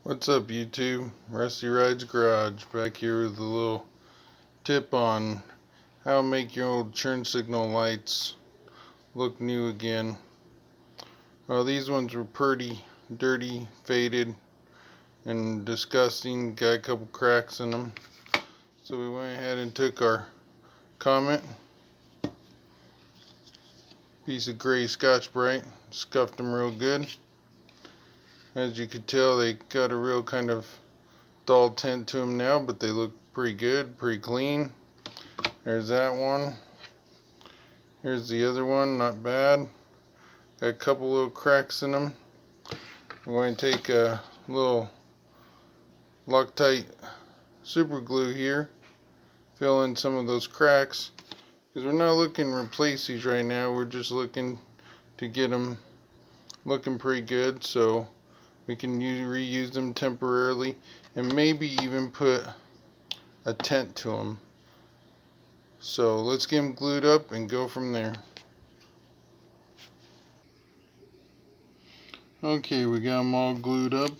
What's up, YouTube? Rusty Rides Garage back here with a little tip on how to make your old turn signal lights look new again. Well, these ones were pretty dirty, faded, and disgusting. Got a couple cracks in them. So we went ahead and took our Comet, piece of gray Scotch-Brite, scuffed them real good. As you can tell, they got a real kind of dull tint to them now, but they look pretty good, pretty clean. There's that one. Here's the other one, not bad. Got a couple little cracks in them. I'm going to take a little Loctite super glue here, fill in some of those cracks, because we're not looking to replace these right now. We're just looking to get them looking pretty good, so we can reuse them temporarily and maybe even put a tent to them. So let's get them glued up and go from there. Okay, we got them all glued up.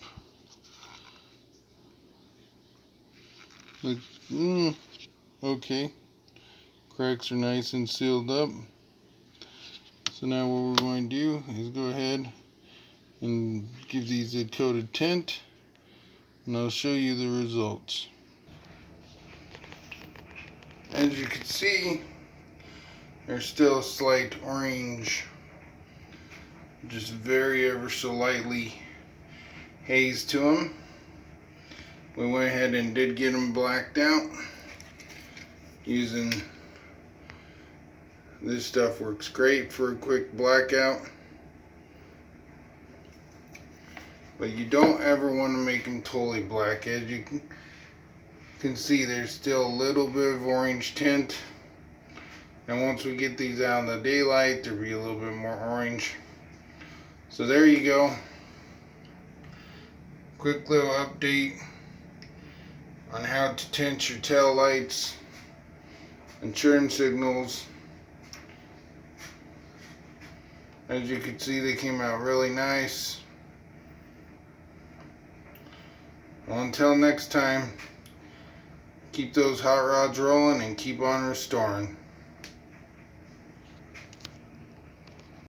Okay, cracks are nice and sealed up. So now what we're going to do is go ahead and give these a coat of tint, and I'll show you the results. As you can see, there's still a slight orange, just very ever so lightly haze to them. We went ahead and did get them blacked out using this stuff. Works great for a quick blackout, but you don't ever want to make them totally black. As you can see, there's still a little bit of orange tint, and once we get these out in the daylight, there'll be a little bit more orange. So there you go. Quick little update on how to tint your tail lights and turn signals. As you can see, they came out really nice. Well, until next time, keep those hot rods rolling and keep on restoring.